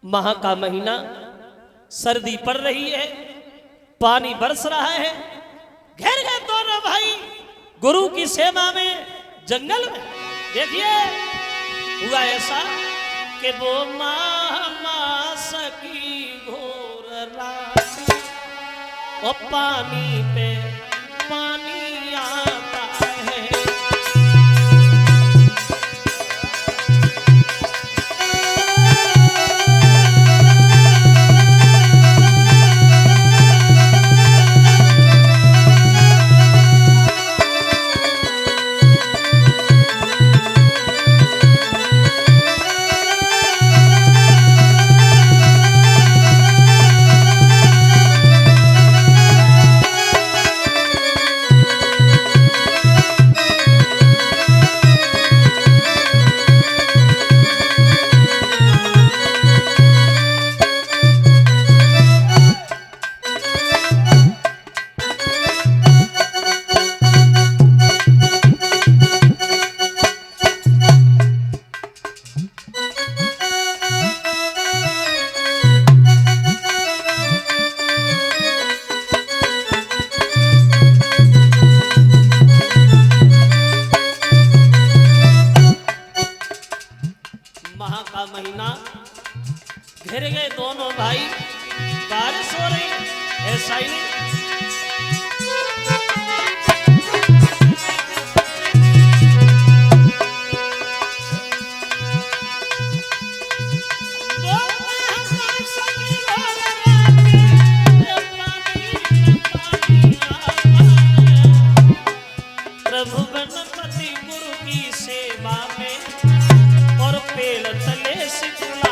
माह का महीना, सर्दी पड़ रही है, पानी बरस रहा है। घेर गए दोनों भाई गुरु की सेवा में जंगल में। देखिए हुआ ऐसा कि वो मास की घोर रात और पानी पे पानी आता है। महीना, घिर गए दोनों भाई, बारिश हो रही ऐसा ही नहीं। प्रभु गणपति गुरु की सेवा में और पेड़ तले सिकुड़ा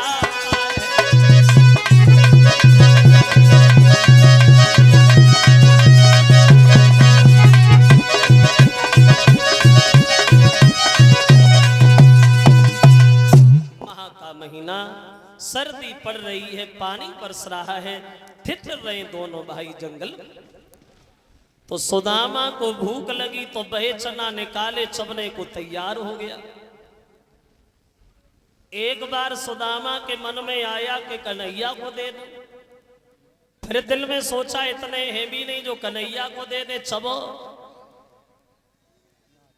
माह का महीना, सर्दी पड़ रही है, पानी बरस रहा है, ठिठुर रहे दोनों भाई जंगल। तो सुदामा को भूख लगी तो बहे चना निकाले, चबने को तैयार हो गया। एक बार सुदामा के मन में आया कि कन्हैया को दे दो। फिर दिल में सोचा इतने हैं भी नहीं जो कन्हैया को दे दे चबो।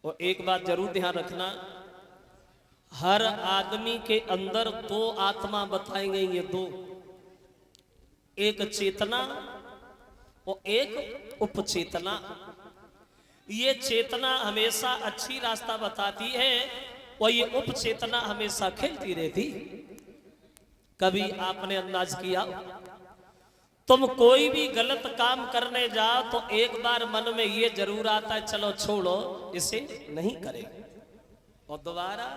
और एक बात जरूर ध्यान रखना, हर आदमी के अंदर दो आत्मा बताई गई है, दो, एक चेतना और एक उपचेतना। ये चेतना हमेशा अच्छी रास्ता बताती है और ये उपचेतना हमेशा खेलती रहती। कभी आपने अंदाज किया, तुम कोई भी गलत काम करने जाओ तो एक बार मन में ये जरूर आता है चलो छोड़ो इसे नहीं करे, और दोबारा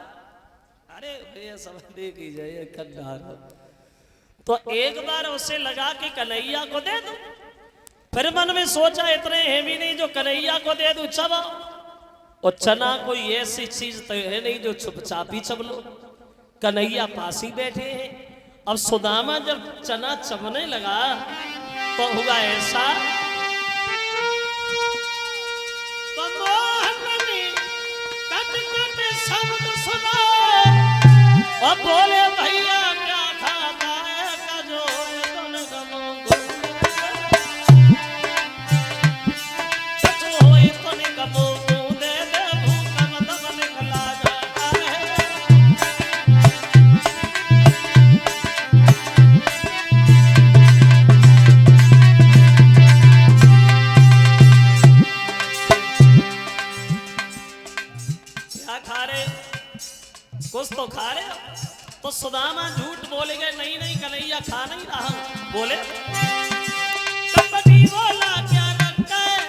अरे भैया समझने की जाए कन्नार, तो एक बार उसे लगा कि कन्हैया को दे दो। फिर मन में सोचा इतने हैं भी नहीं जो कन्हैया को दे दूं चबा। और चना कोई ऐसी चीज तो है नहीं जो चुपचाप ही चब लो, कन्हैया पास ही बैठे हैं। अब सुदामा जब चना चबने लगा तो हुआ ऐसा, तो मोहन ने कट कट शब्द सुना और बोले भैया क्या खाता है कजो तुम गमो कुछ तो खा रहे। तो सुदामा झूठ बोले गए, नहीं नहीं कन्हैया खा नहीं रहा। बोले कपटी बोला क्या रखा है,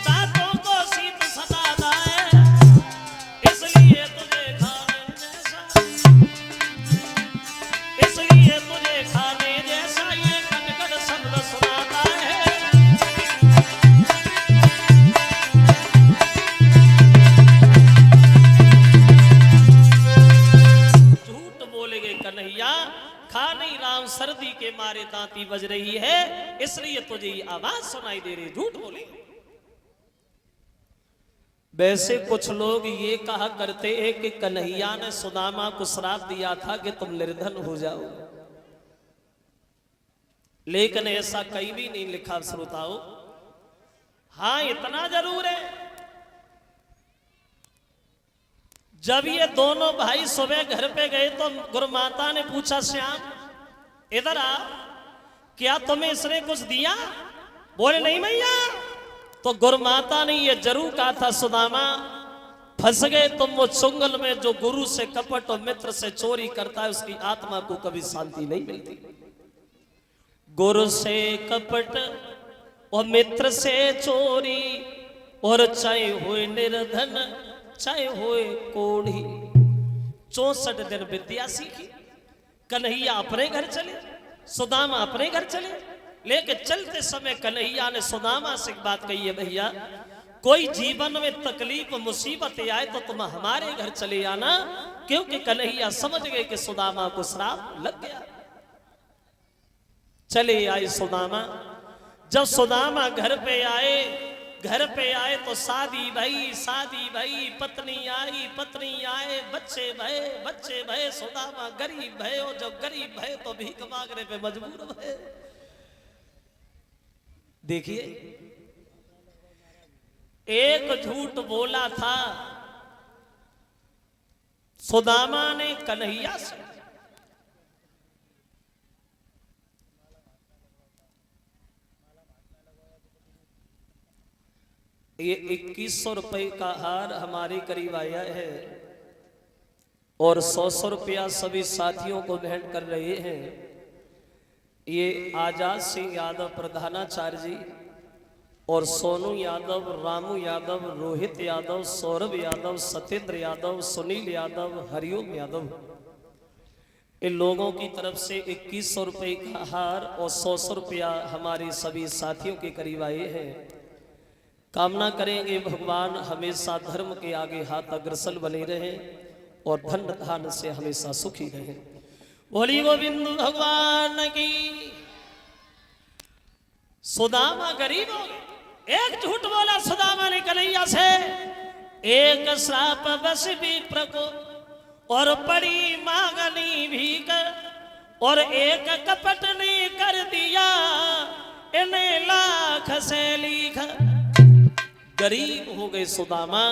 दांतों को शीत सताता है, इसलिए तुझे खाने जैसा, इसलिए तुझे खाने जैसा ये कटकट शब्द सुनाता है। कन्हैया खा नहीं राम, सर्दी के मारे दांती बज रही है इसलिए तुझे ये आवाज सुनाई दे रही, झूठ बोले। वैसे कुछ लोग ये कहा करते हैं कि कन्हैया ने सुदामा को श्राप दिया था कि तुम निर्धन हो जाओ, लेकिन ऐसा कहीं भी नहीं लिखा श्रोताओ। हाँ इतना जरूर है, जब ये दोनों भाई सुबह घर पे गए तो गुरु माता ने पूछा, श्याम इधर आ, क्या तुम्हें इसने कुछ दिया? बोले नहीं मैया। तो गुरु माता ने ये जरूर कहा था, सुदामा फंस गए तुम वो चुंगल में जो गुरु से कपट और मित्र से चोरी करता है, उसकी आत्मा को कभी शांति नहीं मिलती। गुरु से कपट और मित्र से चोरी, और चाहे हुए निर्धन चाहे हुए कोढ़ी, 64 दिन विद्या सीखी। कन्हैया अपने घर चले, सुदामा अपने घर चले, लेकिन चलते समय कन्हैया ने सुदामा से एक बात कही है, भैया कोई जीवन में तकलीफ मुसीबत आए तो तुम हमारे घर चले आना, क्योंकि कन्हैया समझ गए कि सुदामा को श्राप लग गया। चले आए सुदामा। जब सुदामा घर पे आए तो शादी भई, पत्नी आए, बच्चे भये। सुदामा गरीब भये, और जब गरीब भये तो भीख मांगने पे मजबूर भये। देखिए एक झूठ बोला था सुदामा ने कन्हैया से, ये 2100 रुपए का हार हमारे करीब आया है और 100 रुपया सभी साथियों को भेंट कर रहे हैं। ये आजाद सिंह यादव प्रधानाचार्य जी और सोनू यादव, रामू यादव, रोहित यादव, सौरभ यादव, सत्येंद्र यादव, सुनील यादव, हरिओम यादव, इन लोगों की तरफ से 2100 रुपए का हार और 100 रुपया हमारे सभी साथियों के करीब आए हैं। कामना करेंगे भगवान हमेशा धर्म के आगे हाथ अग्रसर बने रहे और धन धान से हमेशा सुखी रहे। बोली गोविंद भगवान की। सुदामा गरीब हो गए, एक झूठ बोला सुदामा ने कन्हैया से, एक श्राप बस विप्र को और पड़ी मांगनी भीख, और एक कपट ने कर दिया इन्हें लाख से लिख। गरीब हो गए सुदामा,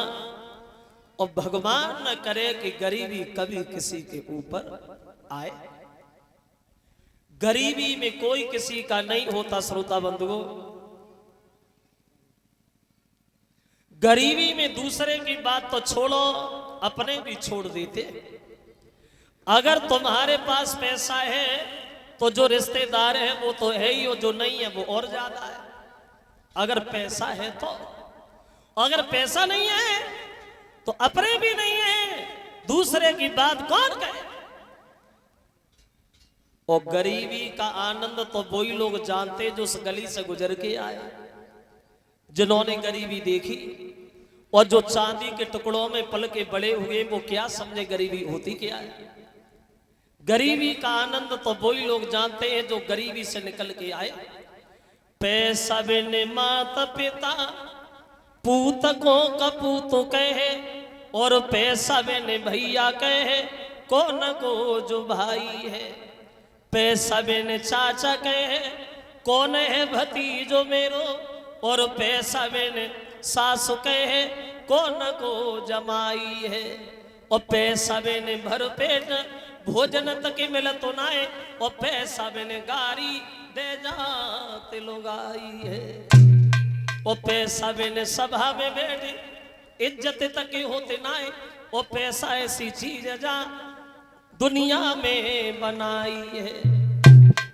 और भगवान न करे कि गरीबी कभी किसी के ऊपर आए। गरीबी में कोई किसी का नहीं होता श्रोता बंधुओं। गरीबी में दूसरे की बात तो छोड़ो, अपने भी छोड़ देते। अगर तुम्हारे पास पैसा है तो जो रिश्तेदार है वो तो है ही, और जो नहीं है वो और ज्यादा है। अगर पैसा है तो, अगर पैसा नहीं है तो अपने भी नहीं है, दूसरे की बात कौन कहे। और गरीबी का आनंद तो वही लोग जानते जो उस गली से गुजर के आए, जिन्होंने गरीबी देखी। और जो चांदी के टुकड़ों में पल के बड़े हुए वो क्या समझे गरीबी होती क्या है। गरीबी का आनंद तो वही लोग जानते हैं जो गरीबी से निकल के आए। पैसा बिन माता पिता पूत को कपूत कहे, और पैसा बिन भैया कहे कौन को जो भाई है। पैसा बिन चाचा कहे कौन है भतीजो मेरो, और पैसा बिन सासु कहे कौन को जमाई है। और पैसा बिन भर पेट भोजन तक मिलत नाए, और पैसा बिन गारी दे जात लोगाई है। और पैसा बिन सभा में बैठे इज्जत तक होते नाए, और पैसा ऐसी चीज जा दुनिया में बनाई है,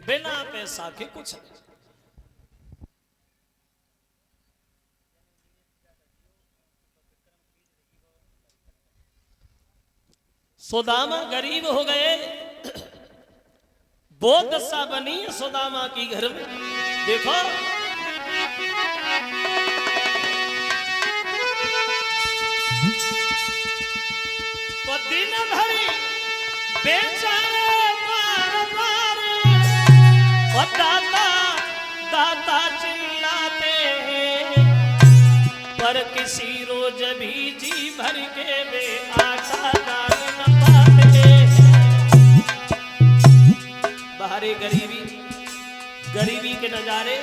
बिना पैसा के कुछ नहीं। सुदामा गरीब हो गए, बहुत दशा बनी सुदामा की घर में। देखो तो दिन भरी बेचारे बार और दाता दाता चिल्लाते हैं, पर सी रोज भी जी भर के वे आटा दाल न पाते। बाहरे गरीबी, गरीबी के नजारे,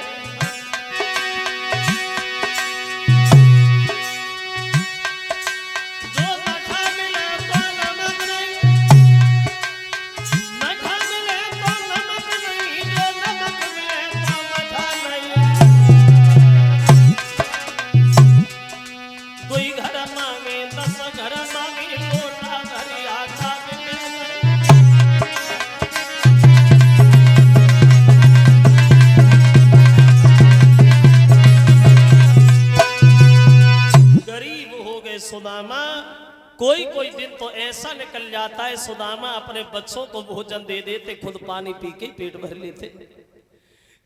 सुदामा कोई कोई दिन तो ऐसा निकल जाता है सुदामा अपने बच्चों को भोजन दे देते, खुद पानी पी के पेट भर लेते।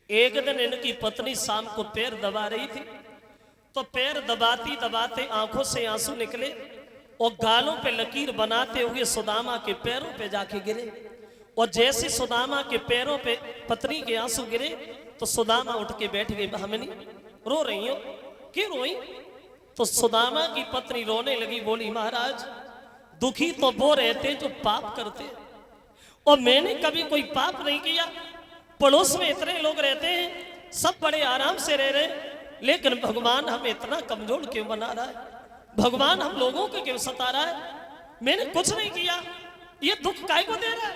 एक दिन इनकी पत्नी शाम को पैर दबा रही थी, तो पैर दबाती दबाते आंखों से आंसू निकले और गालों पे लकीर बनाते हुए सुदामा के पैरों पे जाके गिरे। और जैसे सुदामा के पैरों पे पत्नी के आंसू गिरे तो सुदामा उठ के बैठ गई। भामिनी रो रही हो, क्यों रोई? तो सुदामा की पत्नी रोने लगी, बोली महाराज दुखी तो वो रहते जो पाप करते, और मैंने कभी कोई पाप नहीं किया। पड़ोस में इतने लोग रहते हैं, सब बड़े आराम से रह रहे, लेकिन भगवान हमें इतना कमजोर क्यों बना रहा है? भगवान हम लोगों को क्यों सता रहा है? मैंने कुछ नहीं किया, ये दुख काय को दे रहा है?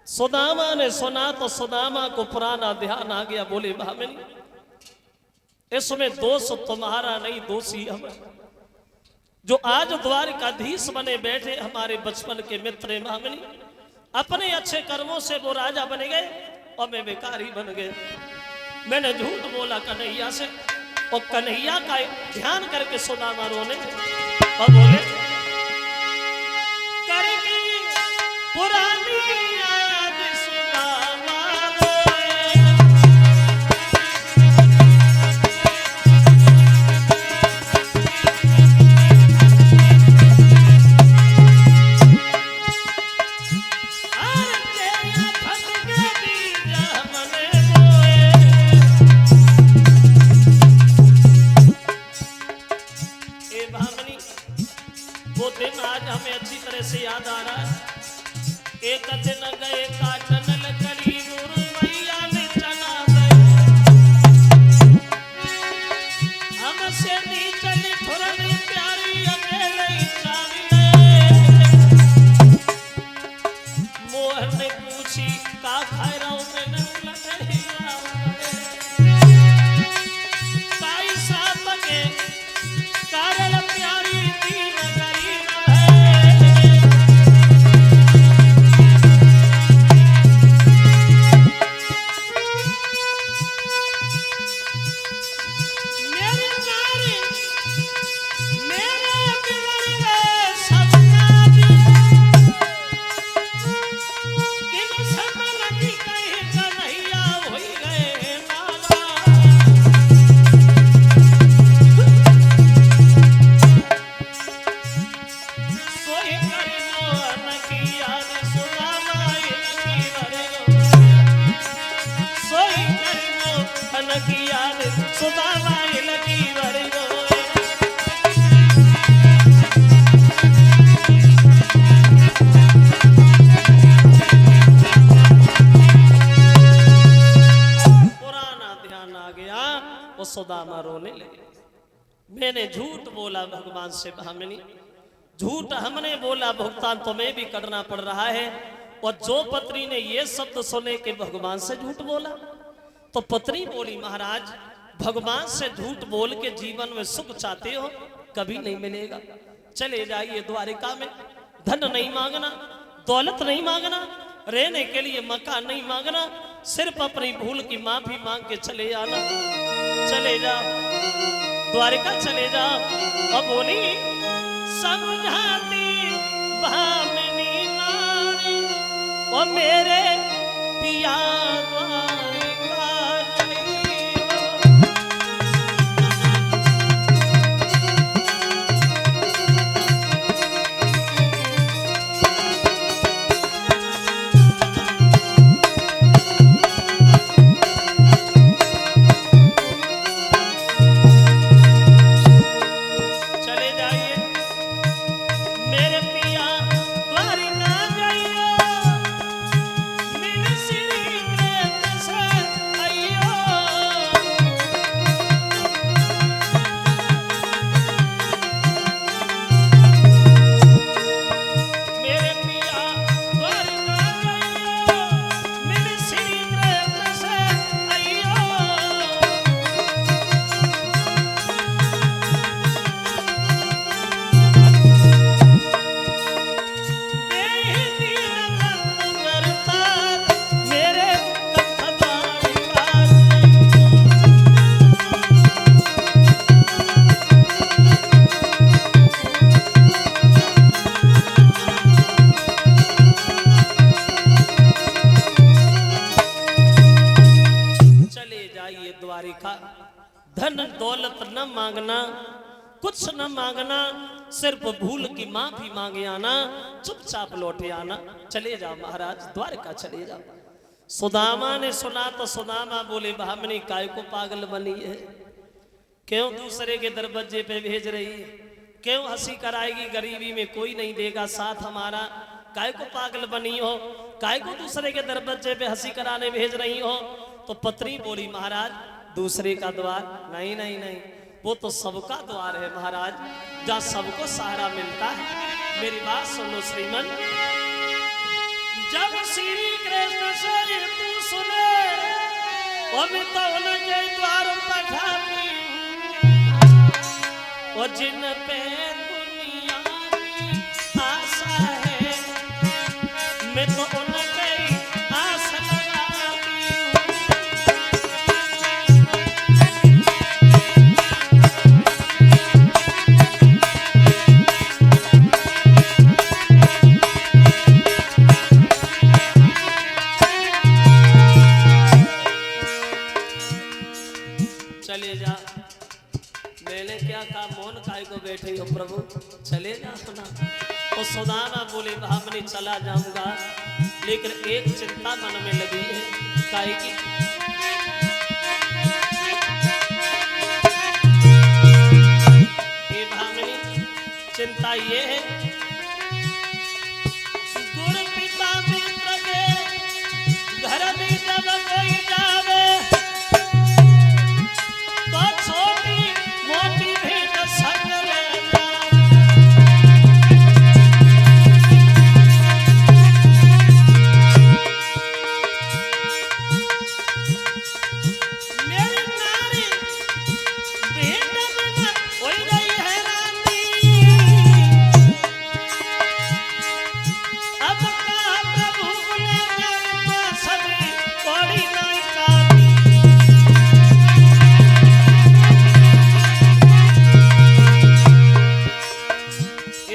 सुदामा ने सुना तो सुदामा को पुराना ध्यान आ गया। बोले भामिनी इसमें दोष तुम्हारा नहीं, दोषी हम, जो आज द्वारकाधीश बने बैठे हमारे बचपन के मित्र भामिनी। अपने अच्छे कर्मों से वो राजा बन गए और मैं बेकारी बन गए। मैंने झूठ बोला कन्हैया से, और कन्हैया का ध्यान करके सुदामा रोने और बोले करके पुरानी याद सुदामा से याद आ रहा है। एक दिन गए काटन लकड़ी नूर मैया ने चला गए, हमसे नीचल थोड़ी प्यारी अकेले चावी। मोहन ने पूछी का खाए रहो, मैंने ताई साहब के कारण प्यारी दीन सुदामा रोने लगे। मैंने झूठ बोला भगवान से भामिनी, झूठ हमने बोला, भुगतान तुम्हें भी करना पड़ रहा है। और जो पत्नी ने ये शब्द सुने कि भगवान से झूठ बोला, तो पत्नी बोली महाराज भगवान से झूठ बोल के जीवन में सुख चाहते हो, कभी नहीं मिलेगा। चले जाइए द्वारिका में, धन नहीं मांगना, दौलत नहीं मांगना, रहने के लिए मकान नहीं मांगना, सिर्फ अपनी भूल की माफी मांग के चले आना। चले जा द्वारिका चले जा। अब बोली समझाती भामिनी नारी और मेरे पिया द्वारिका धन दौलत न मांगना, कुछ न मांगना, सिर्फ भूल की माफी मांगे आना, चुपचाप लौटे आना। चले जाओ महाराज, द्वारका चले जाओ। सुदामा ने सुना तो सुदामा बोले, भामिनी काय को पागल बनी है, क्यों दूसरे के दरवाजे पे भेज रही है, क्यों हंसी कराएगी, गरीबी में कोई नहीं देगा साथ हमारा, काय को पागल बनी हो, काय को दूसरे के दरवाजे पे हंसी कराने भेज रही हो। तो पत्नी बोली, महाराज दूसरे का द्वार नहीं नहीं नहीं, वो तो सबका द्वार है महाराज, जहाँ सबको सहारा मिलता है। मेरी बात सुनो श्रीमन, जब श्री कृष्ण से तू सुने, मैं तो उनके द्वार पठाती, वो जिन पे दुनिया की आशा है, मैं तो उनके आस लगाती हूँ। चले जा, मैंने क्या कहा, मौन काय को बैठे हो प्रभु, चले जा सुना। तो सुदामा बोले, भामिनी चला जाऊंगा, लेकिन एक चिंता मन में लगी है, काय की? ये भामिनी चिंता ये है, गुरु पिता मित्र के घर में जब कोई जावे, तो छोटी मोटी भेंट संग ले जावे। मेरी नारी भेंट में हो गई है रानी, अब का प्रभु ने मेरे पास भी कोड़ी नहीं काटी।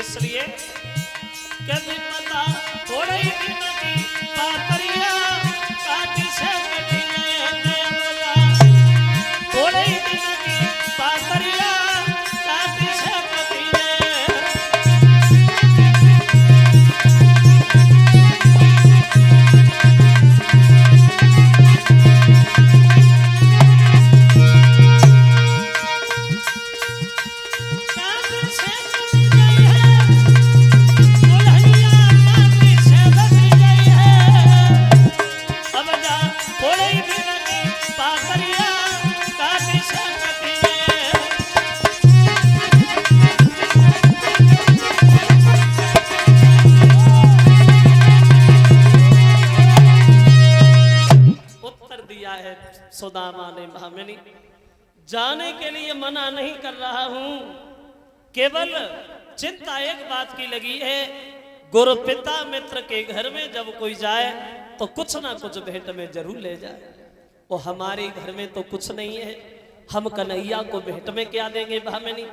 इसलिए कभी पता थोड़े ही दिन की पातरिया काटी से कटिए नया, थोड़े ही दिन की पातरिया काटी से कटिए। काटी से कटी गई है, दुल्हनिया काटी से कटी गई है, अब जा थोड़े ही दिन की पातरिया काटी से कटिए। उत्तर दिया है सुदामा ने, भामिनी जाने के लिए मना नहीं कर रहा हूं, केवल चिंता एक बात की लगी है, गुरु पिता मित्र के घर में जब कोई जाए तो कुछ ना कुछ भेंट में जरूर ले जाए। वो हमारे घर में तो कुछ नहीं है, हम कन्हैया को भेंट में क्या देंगे भामिनी?